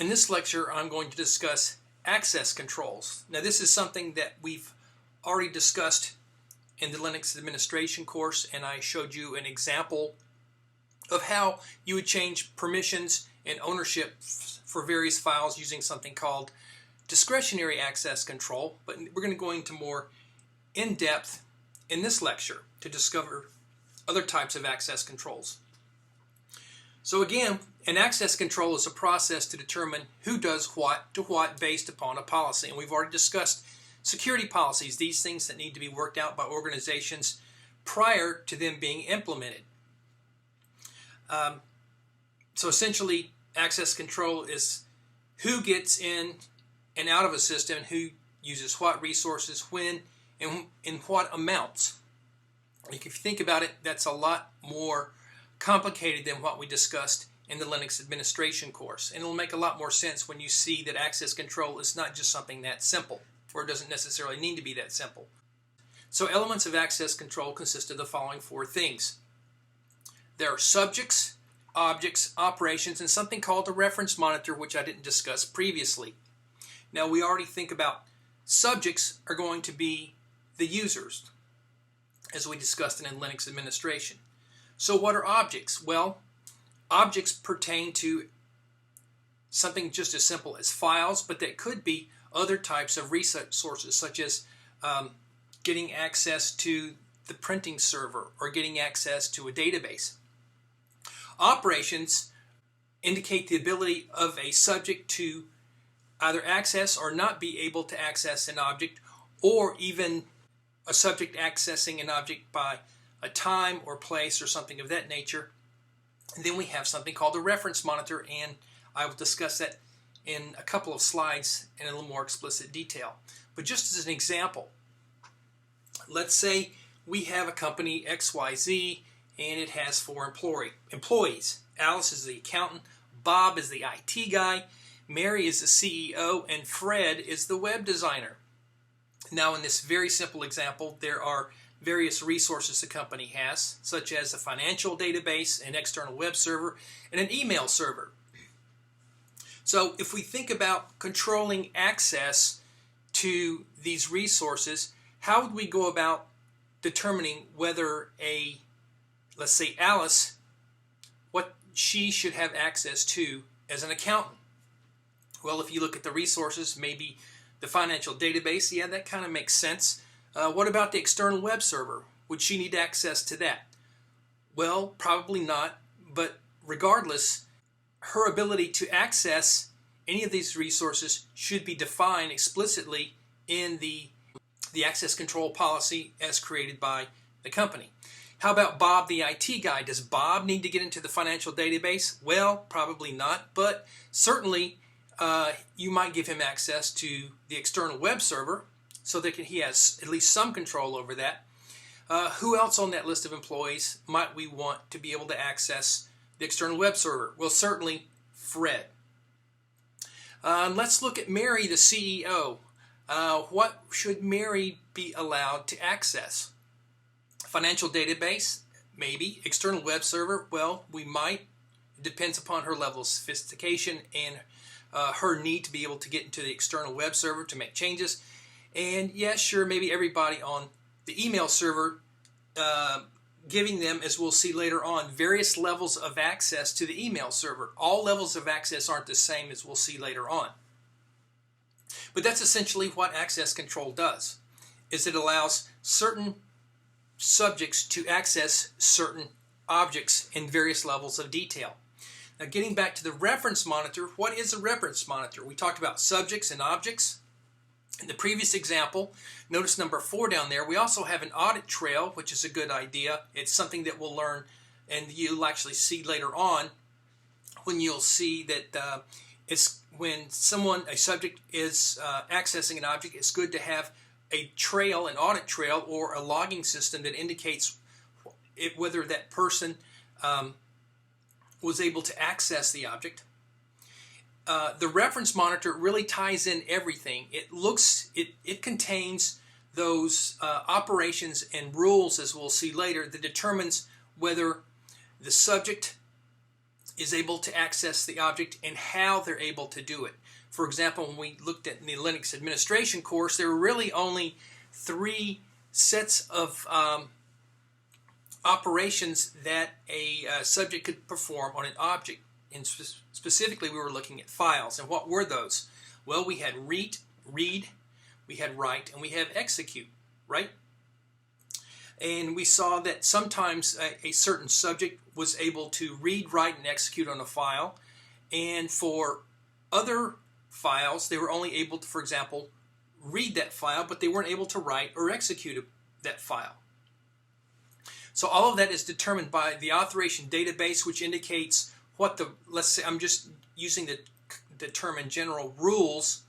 In this lecture, I'm going to discuss access controls. Now, this is something that we've already discussed in the Linux administration course, and I showed you an example of how you would change permissions and ownership for various files using something called discretionary access control. But we're going to go into more in-depth in this lecture to discover other types of access controls. So again, an access control is a process to determine who does what to what based upon a policy. And we've already discussed security policies, these things that need to be worked out by organizations prior to them being implemented. So essentially, access control is who gets in and out of a system, and who uses what resources, when, and in what amounts. If you think about it, that's a lot more complicated than what we discussed in the Linux administration course. And it'll make a lot more sense when you see that access control is not just something that simple, or it doesn't necessarily need to be that simple. So elements of access control consist of the following four things. There are subjects, objects, operations, and something called a reference monitor, which I didn't discuss previously. Now, we already think about subjects are going to be the users, as we discussed in Linux administration. So what are objects? Well, objects pertain to something just as simple as files, but that could be other types of resources, such as getting access to the printing server or getting access to a database. Operations indicate the ability of a subject to either access or not be able to access an object, or even a subject accessing an object by a time or place or something of that nature. And then we have something called a reference monitor, and I will discuss that in a couple of slides in a little more explicit detail. But just as an example, let's say we have a company XYZ and it has 4 employees. Alice is the accountant, Bob is the IT guy, Mary is the CEO, and Fred is the web designer. Now, in this very simple example, there are various resources the company has, such as a financial database, an external web server, and an email server. So if we think about controlling access to these resources, how would we go about determining whether let's say Alice, what she should have access to as an accountant? Well, if you look at the resources, maybe the financial database, yeah, that kind of makes sense. What about the external web server? Would she need access to that? Well, probably not, but regardless, her ability to access any of these resources should be defined explicitly in the access control policy as created by the company. How about Bob, the IT guy? Does Bob need to get into the financial database? Well, probably not, but certainly you might give him access to the external web server so that he has at least some control over that. Who else on that list of employees might we want to be able to access the external web server? Well, certainly Fred. Let's look at Mary, the CEO. What should Mary be allowed to access? Financial database? Maybe. External web server? Well, we might. It depends upon her level of sophistication and her need to be able to get into the external web server to make changes. And yes, sure, maybe everybody on the email server, giving them, as we'll see later on, various levels of access to the email server. All levels of access aren't the same, as we'll see later on. But that's essentially what access control does, is it allows certain subjects to access certain objects in various levels of detail. Now, getting back to the reference monitor, what is a reference monitor? We talked about subjects and objects. In the previous example, notice number 4 down there, we also have an audit trail, which is a good idea. It's something that we'll learn and you'll actually see later on when you'll see that it's when a subject is accessing an object, it's good to have a trail, an audit trail, or a logging system that indicates whether that person was able to access the object. The reference monitor really ties in everything. It contains those operations and rules, as we'll see later, that determines whether the subject is able to access the object and how they're able to do it. For example, when we looked at the Linux administration course, there were really only 3 sets of operations that a subject could perform on an object. And specifically, we were looking at files. And what were those? Well, we had read, we had write, and we have execute, right? And we saw that sometimes a certain subject was able to read, write, and execute on a file. And for other files, they were only able to, for example, read that file, but they weren't able to write or execute that file. So all of that is determined by the authorization database, which indicates what the, let's say, I'm just using the term in general, rules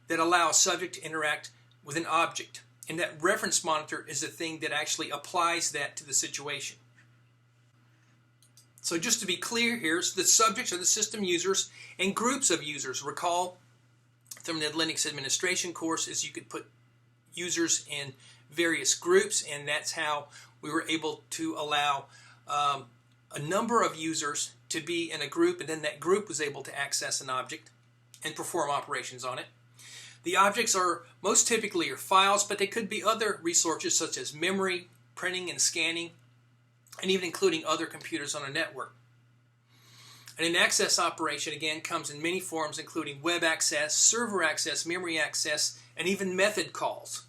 that allow a subject to interact with an object. And that reference monitor is the thing that actually applies that to the situation. So just to be clear here, so the subjects are the system users and groups of users. Recall from the Linux administration course is you could put users in various groups, and that's how we were able to allow a number of users to be in a group, and then that group was able to access an object and perform operations on it. The objects are most typically are files, but they could be other resources such as memory, printing and scanning, and even including other computers on a network. And an access operation, again, comes in many forms, including web access, server access, memory access, and even method calls.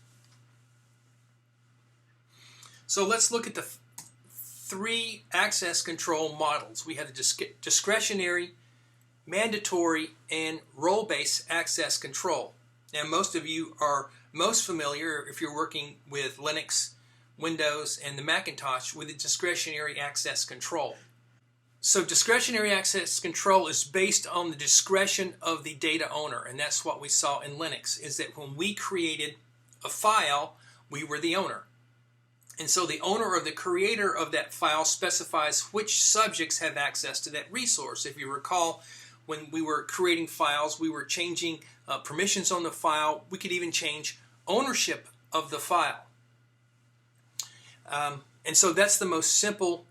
So let's look at the 3 access control models. We have the discretionary, mandatory, and role-based access control. Now, most of you are most familiar, if you're working with Linux, Windows, and the Macintosh, with the discretionary access control. So discretionary access control is based on the discretion of the data owner, and that's what we saw in Linux, is that when we created a file, we were the owner. And so the owner or the creator of that file specifies which subjects have access to that resource. If you recall, when we were creating files, we were changing permissions on the file. We could even change ownership of the file. And so that's the most simple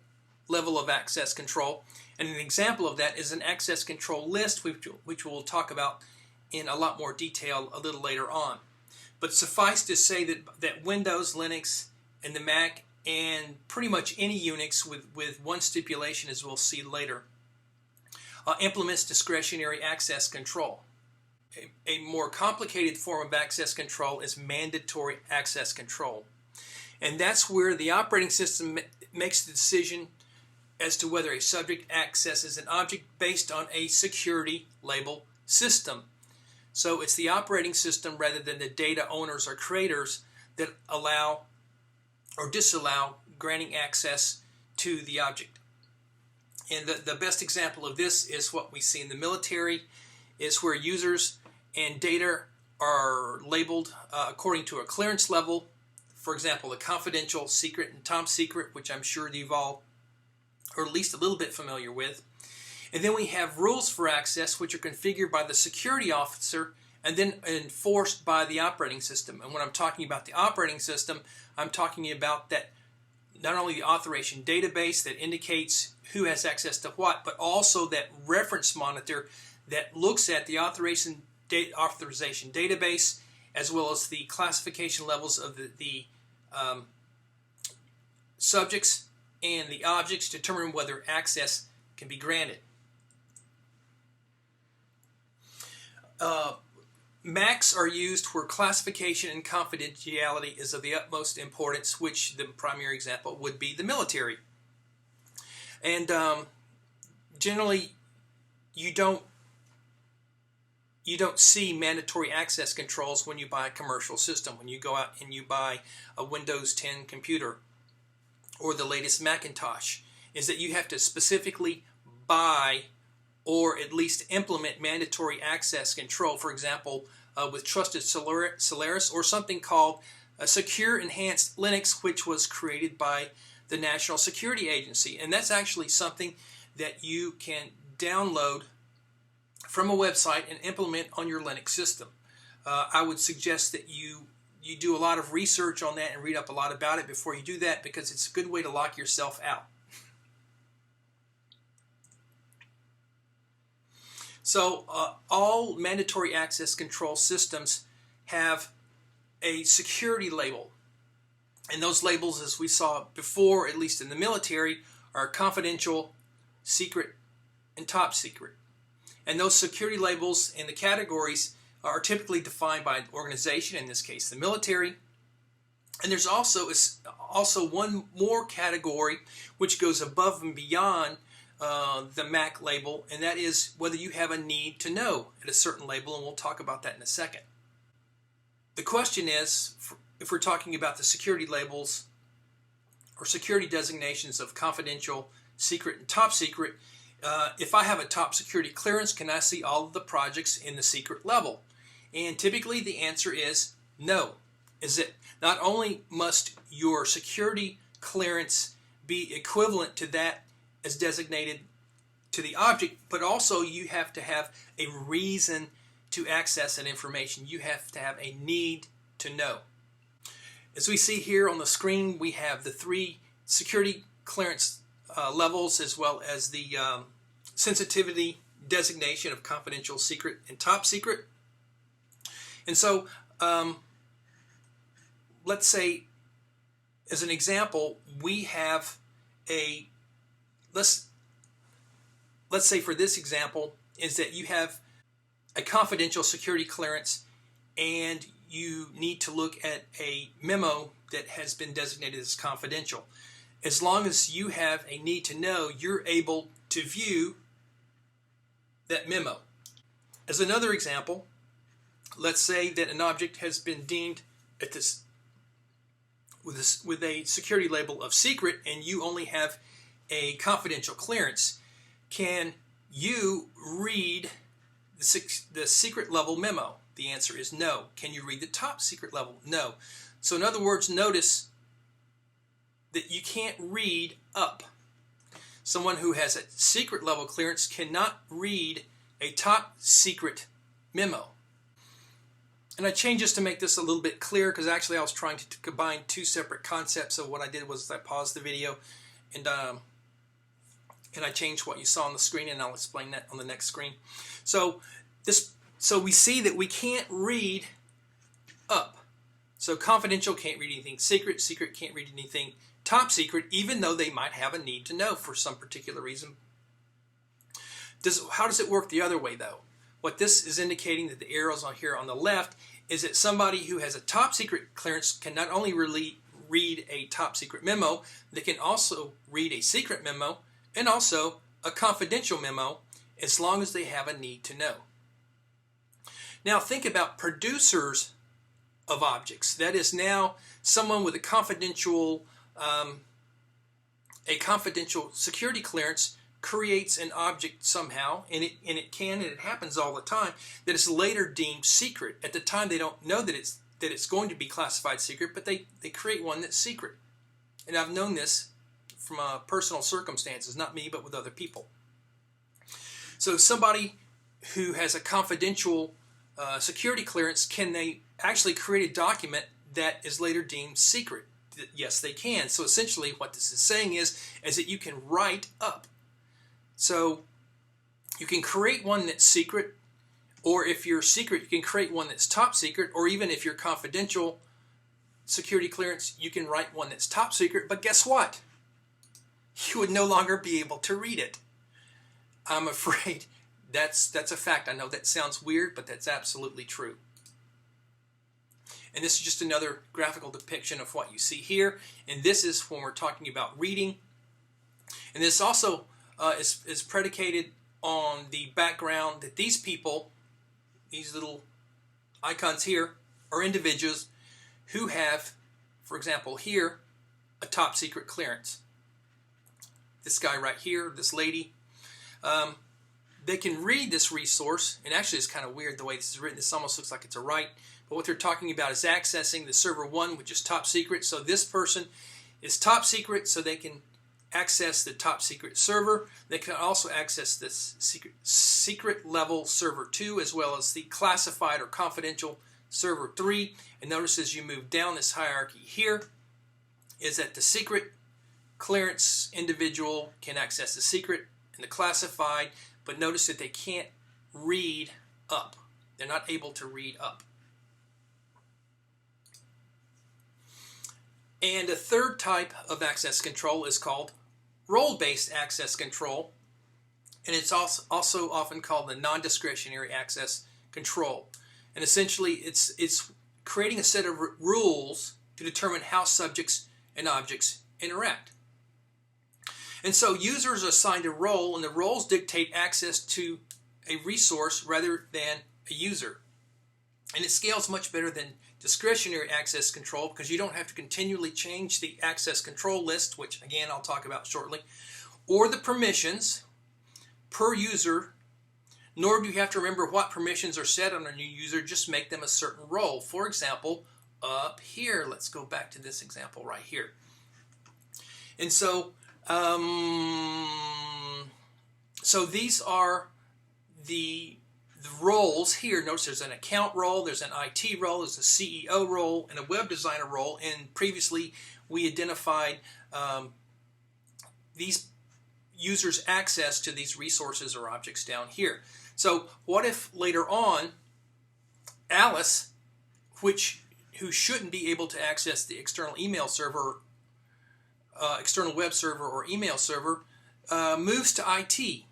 level of access control. And an example of that is an access control list, which we'll talk about in a lot more detail a little later on. But suffice to say that Windows, Linux, and the Mac, and pretty much any Unix with one stipulation, as we'll see later, implements discretionary access control. A more complicated form of access control is mandatory access control. And that's where the operating system makes the decision as to whether a subject accesses an object based on a security label system. So it's the operating system rather than the data owners or creators that allow or disallow granting access to the object. And the best example of this is what we see in the military, is where users and data are labeled according to a clearance level. For example, the confidential, secret, and top secret, which I'm sure you've all are at least a little bit familiar with. And then we have rules for access, which are configured by the security officer and then enforced by the operating system. And when I'm talking about the operating system, I'm talking about that not only the authorization database that indicates who has access to what, but also that reference monitor that looks at the authorization database as well as the classification levels of the subjects and the objects to determine whether access can be granted. MACs are used where classification and confidentiality is of the utmost importance, which the primary example would be the military. And generally, you don't see mandatory access controls when you buy a commercial system. When you go out and you buy a Windows 10 computer or the latest Macintosh, is that you have to specifically buy or at least implement mandatory access control. For example, with Trusted Solaris, or something called Secure Enhanced Linux, which was created by the National Security Agency. And that's actually something that you can download from a website and implement on your Linux system. I would suggest that you do a lot of research on that and read up a lot about it before you do that, because it's a good way to lock yourself out. So all mandatory access control systems have a security label. And those labels, as we saw before, at least in the military, are confidential, secret, and top secret. And those security labels and the categories are typically defined by an organization, in this case the military. And there's also one more category which goes above and beyond the MAC label, and that is whether you have a need to know at a certain label, and we'll talk about that in a second. The question is, if we're talking about the security labels or security designations of confidential, secret, and top secret, if I have a top security clearance, can I see all of the projects in the secret level? And typically the answer is no. Is it not only must your security clearance be equivalent to that as designated to the object, but also you have to have a reason to access that information. You have to have a need to know. As we see here on the screen, we have the 3 security clearance levels, as well as the sensitivity designation of confidential, secret, and top secret. And so let's say, as an example, we have a, let's say for this example, is that you have a confidential security clearance and you need to look at a memo that has been designated as confidential. As long as you have a need to know, you're able to view that memo. As another example, let's say that an object has been deemed at this with a security label of secret and you only have a confidential clearance. Can you read the secret level memo? The answer is no. Can you read the top secret level? No. So in other words, notice that you can't read up. Someone who has a secret level clearance cannot read a top secret memo. And I changed this to make this a little bit clearer, because actually I was trying to combine 2 separate concepts. So what I did was I paused the video and I changed what you saw on the screen, and I'll explain that on the next screen. So we see that we can't read up. So confidential can't read anything secret, secret can't read anything top secret, even though they might have a need to know for some particular reason. How does it work the other way, though? What this is indicating, that the arrows on here on the left, is that somebody who has a top secret clearance can not only read a top secret memo, they can also read a secret memo and also a confidential memo, as long as they have a need to know. Now think about producers of objects. That is now someone with a confidential security clearance creates an object somehow, and it happens all the time, that is later deemed secret. At the time they don't know that it's going to be classified secret, but they create one that's secret. And I've known this from personal circumstances, not me, but with other people. So somebody who has a confidential security clearance, can they actually create a document that is later deemed secret? Yes, they can. So essentially what this is saying is that you can write up. So you can create one that's secret, or if you're secret, you can create one that's top secret, or even if you're confidential security clearance, you can write one that's top secret. But guess what? You would no longer be able to read it. I'm afraid that's a fact. I know that sounds weird, but that's absolutely true. And this is just another graphical depiction of what you see here. And this is when we're talking about reading. And this also is predicated on the background that these people, these little icons here, are individuals who have, for example here, a top secret clearance. This guy right here, this lady, they can read this resource, and actually it's kind of weird the way this is written. This almost looks like it's a write, but what they're talking about is accessing the server 1, which is top secret. So this person is top secret, so they can access the top secret server. They can also access this secret level server 2, as well as the classified or confidential server 3. And notice as you move down this hierarchy here, is that the secret clearance individual can access the secret and the classified, but notice that they can't read up. They're not able to read up. And a third type of access control is called role-based access control, and it's also often called the non-discretionary access control. And essentially, it's creating a set of rules to determine how subjects and objects interact. And so users are assigned a role, and the roles dictate access to a resource rather than a user. And it scales much better than discretionary access control because you don't have to continually change the access control list, which again I'll talk about shortly, or the permissions per user, nor do you have to remember what permissions are set on a new user, just make them a certain role. For example, up here, let's go back to this example right here. And so, so these are the roles here. Notice there's an account role, there's an IT role, there's a CEO role, and a web designer role. And previously we identified these users' access to these resources or objects down here. So what if later on Alice, who shouldn't be able to access the external email server, external web server or email server, moves to IT?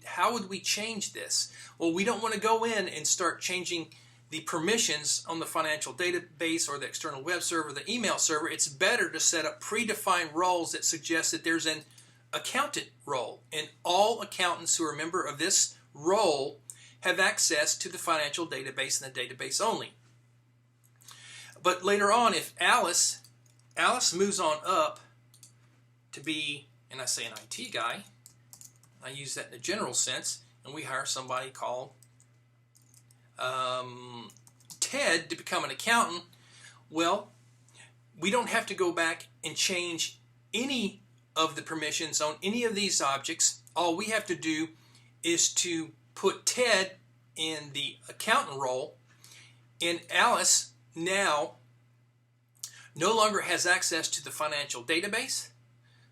How would we change this? Well, we don't want to go in and start changing the permissions on the financial database or the external web server, the email server. It's better to set up predefined roles that suggest that there's an accountant role, and all accountants who are a member of this role have access to the financial database and the database only. But later on, if Alice moves on up to be, and I say an IT guy, I use that in a general sense, and we hire somebody called Ted to become an accountant, well, we don't have to go back and change any of the permissions on any of these objects. All we have to do is to put Ted in the accountant role, and Alice now no longer has access to the financial database,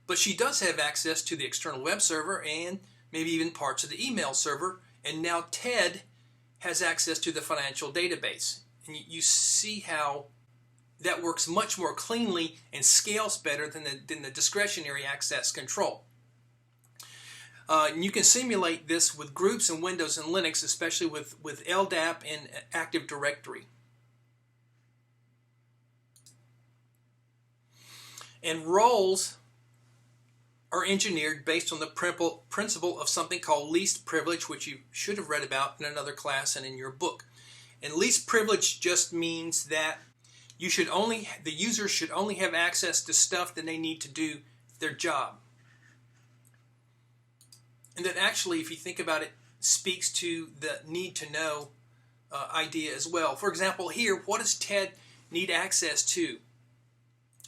but she does have access to the external web server and maybe even parts of the email server, and now Ted has access to the financial database. And you see how that works much more cleanly and scales better than the discretionary access control. And you can simulate this with groups in Windows and Linux, especially with LDAP and Active Directory. And roles are engineered based on the principle of something called least privilege, which you should have read about in another class and in your book. And least privilege just means that the user should only have access to stuff that they need to do their job. And that actually, if you think about it, speaks to the need to know idea as well. For example, here, what does Ted need access to?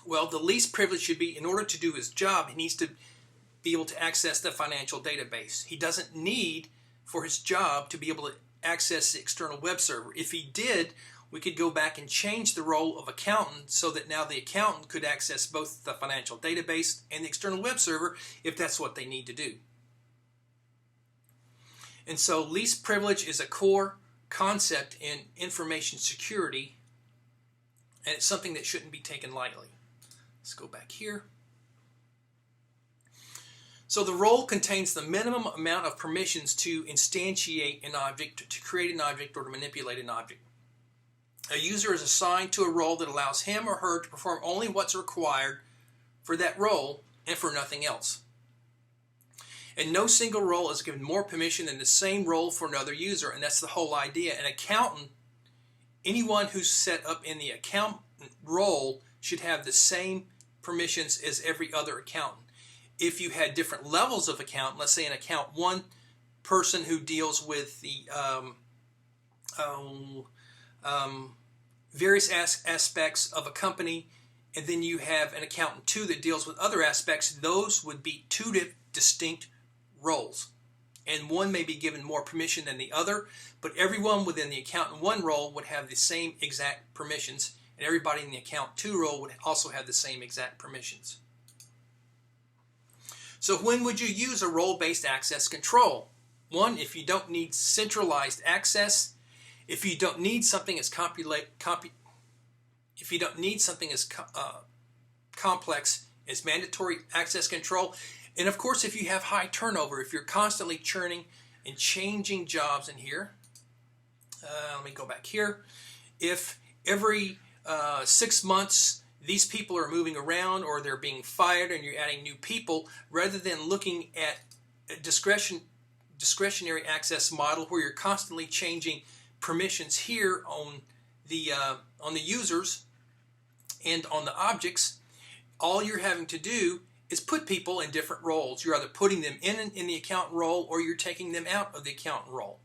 Well, the least privilege should be, in order to do his job, he needs to be able to access the financial database. He doesn't need, for his job, to be able to access the external web server. If he did, we could go back and change the role of accountant so that now the accountant could access both the financial database and the external web server if that's what they need to do. And so least privilege is a core concept in information security, and it's something that shouldn't be taken lightly. Let's go back here. So the role contains the minimum amount of permissions to instantiate an object, to create an object, or to manipulate an object. A user is assigned to a role that allows him or her to perform only what's required for that role and for nothing else. And no single role is given more permission than the same role for another user, and that's the whole idea. An accountant, anyone who's set up in the accountant role, should have the same permissions as every other accountant. If you had different levels of accountant, let's say an account one person who deals with the various aspects of a company, and then you have an accountant two that deals with other aspects, those would be two distinct roles. And one may be given more permission than the other, but everyone within the accountant one role would have the same exact permissions, and everybody in the account two role would also have the same exact permissions. So when would you use a role-based access control? One, if you don't need centralized access, if you don't need something as complex as mandatory access control, and of course if you have high turnover, if you're constantly churning and changing jobs in here. Let me go back here. If every 6 months these people are moving around or they're being fired and you're adding new people, rather than looking at a discretionary access model where you're constantly changing permissions here on the users and on the objects, all you're having to do is put people in different roles. You're either putting them in the account role or you're taking them out of the account role.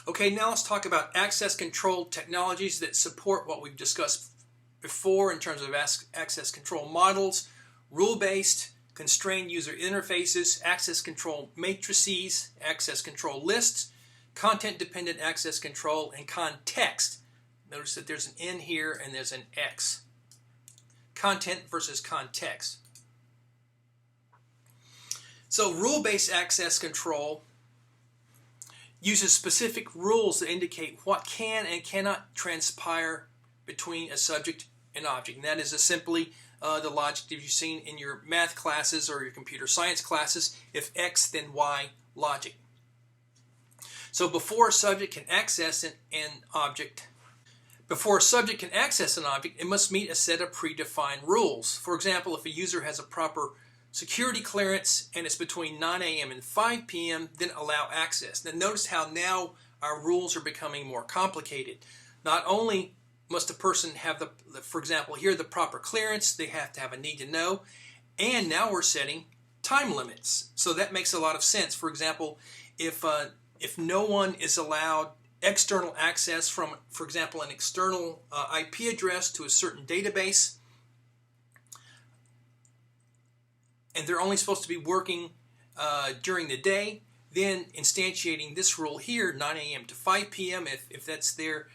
Okay, now let's talk about access control technologies that support what we've discussed before in terms of access control models: rule-based, constrained user interfaces, access control matrices, access control lists, content-dependent access control, and context. Notice that there's an N here and there's an X. Content versus context. So rule-based access control uses specific rules that indicate what can and cannot transpire between a subject and object. And that is simply the logic that you've seen in your math classes or your computer science classes. If X, then Y logic. So before a subject can access an object, it must meet a set of predefined rules. For example, if a user has a proper security clearance and it's between 9 a.m. and 5 p.m., then allow access. Now notice how now our rules are becoming more complicated. Not only must a person have for example here, the proper clearance, they have to have a need to know, and now we're setting time limits. So that makes a lot of sense. For example, if no one is allowed external access from, for example, an external IP address to a certain database, and they're only supposed to be working during the day, then instantiating this rule here, 9 a.m. to 5 p.m., if that's their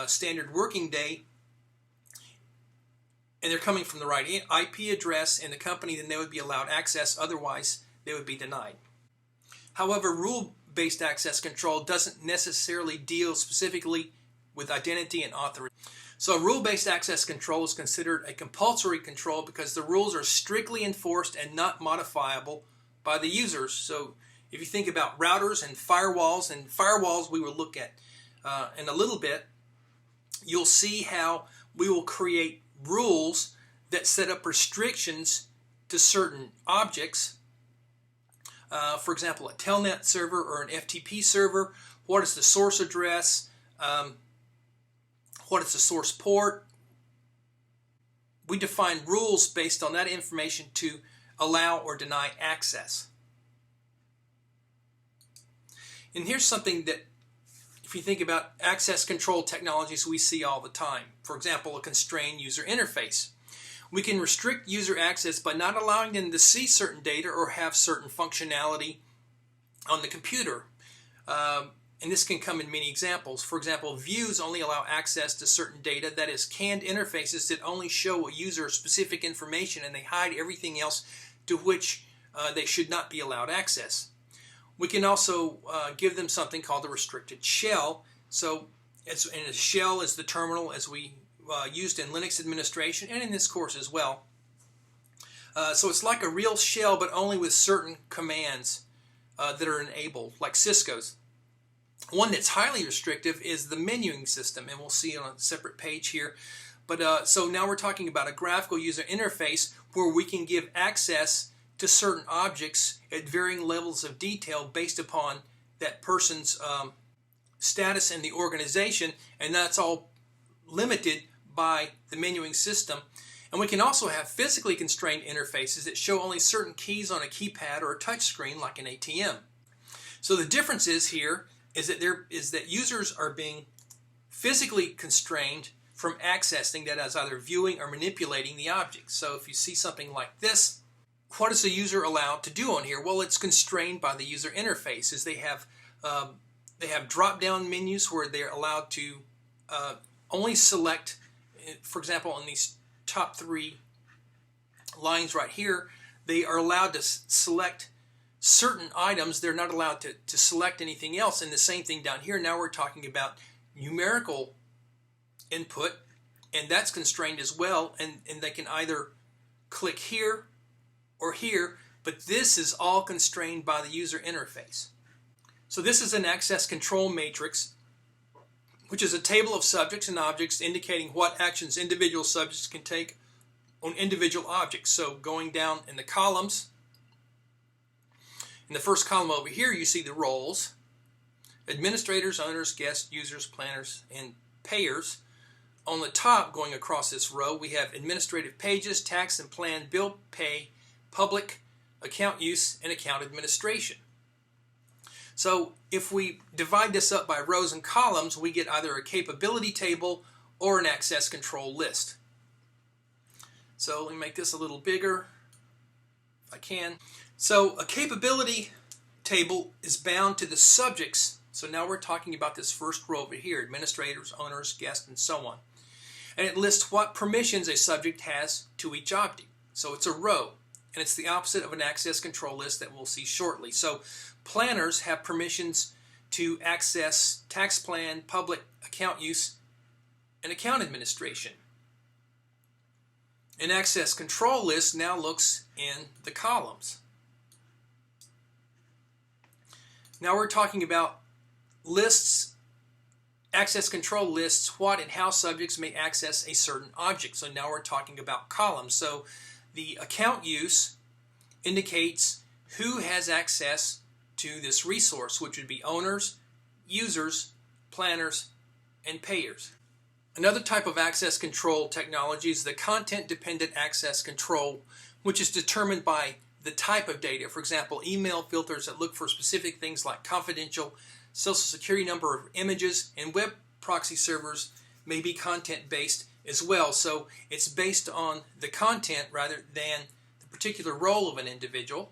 standard working day, and they're coming from the right IP address in the company, then they would be allowed access. Otherwise, they would be denied. However, rule-based access control doesn't necessarily deal specifically with identity and authorization. So rule-based access control is considered a compulsory control because the rules are strictly enforced and not modifiable by the users. So if you think about routers and firewalls we will look at in a little bit, you'll see how we will create rules that set up restrictions to certain objects. For example, a telnet server or an FTP server. What is the source address? What is the source port? We define rules based on that information to allow or deny access. And here's something that, if you think about access control technologies, we see all the time. For example, a constrained user interface. We can restrict user access by not allowing them to see certain data or have certain functionality on the computer. And this can come in many examples. For example, views only allow access to certain data, that is, canned interfaces that only show a user specific information and they hide everything else to which they should not be allowed access. We can also give them something called a restricted shell. So, and a shell is the terminal as we used in Linux administration and in this course as well. So it's like a real shell, but only with certain commands that are enabled, like Cisco's. One that's highly restrictive is the menuing system, and we'll see it on a separate page here. But so now we're talking about a graphical user interface where we can give access to certain objects at varying levels of detail based upon that person's status in the organization, and that's all limited by the menuing system. And we can also have physically constrained interfaces that show only certain keys on a keypad or a touch screen like an ATM. So the difference is here is that users are being physically constrained from accessing, that is, either viewing or manipulating the object. So if you see something like this, what is the user allowed to do on here? Well, it's constrained by the user interface, as they have drop-down menus where they're allowed to only select, for example, on these top 3 lines right here, they are allowed to select certain items, they're not allowed to select anything else. And the same thing down here. Now we're talking about numerical input, and that's constrained as well. And they can either click here or here, but this is all constrained by the user interface. So this is an access control matrix, which is a table of subjects and objects indicating what actions individual subjects can take on individual objects. So going down in the columns, in the first column over here, you see the roles: administrators, owners, guests, users, planners, and payers. On the top, going across this row, we have administrative pages, tax and plan, bill pay, public, account use, and account administration. So if we divide this up by rows and columns, we get either a capability table or an access control list. So let me make this a little bigger if I can. So a capability table is bound to the subjects. So now we're talking about this first row over here: administrators, owners, guests, and so on. And it lists what permissions a subject has to each object. So it's a row, and it's the opposite of an access control list that we'll see shortly. So planners have permissions to access tax plan, public, account use, and account administration. An access control list now looks in the columns. Now we're talking about lists, access control lists, what and how subjects may access a certain object. So now we're talking about columns. So the account use indicates who has access to this resource, which would be owners, users, planners, and payers. Another type of access control technology is the content-dependent access control, which is determined by the type of data. For example, email filters that look for specific things like confidential, social security number of images, and web proxy servers may be content-based as well. So it's based on the content rather than the particular role of an individual.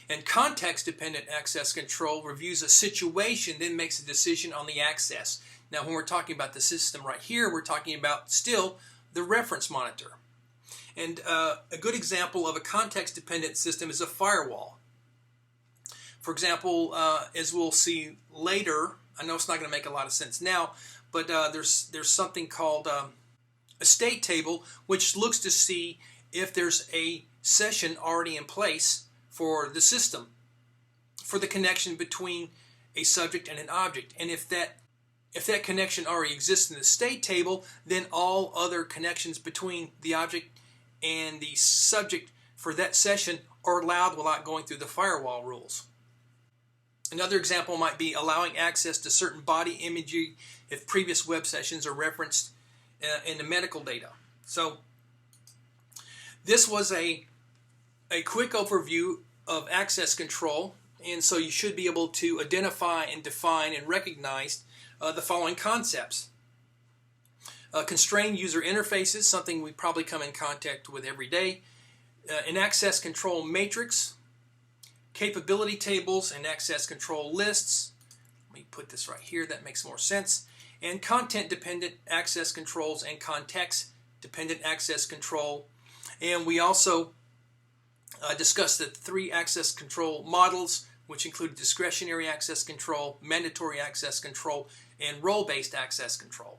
And context-dependent access control reviews a situation, then makes a decision on the access. Now, when we're talking about the system right here, we're talking about still the reference monitor. And a good example of a context-dependent system is a firewall. For example, as we'll see later, I know it's not going to make a lot of sense now, but there's something called a state table, which looks to see if there's a session already in place for the system, for the connection between a subject and an object. And if that connection already exists in the state table, then all other connections between the object and the subject for that session are allowed without going through the firewall rules. Another example might be allowing access to certain body imagery if previous web sessions are referenced in the medical data. So this was a quick overview of access control, and so you should be able to identify and define and recognize the following concepts. Constrained user interfaces, something we probably come in contact with every day. An access control matrix, capability tables and access control lists. Let me put this right here, that makes more sense. And content-dependent access controls and context-dependent access control. And we also discussed the 3 access control models, which include discretionary access control, mandatory access control, and role-based access control.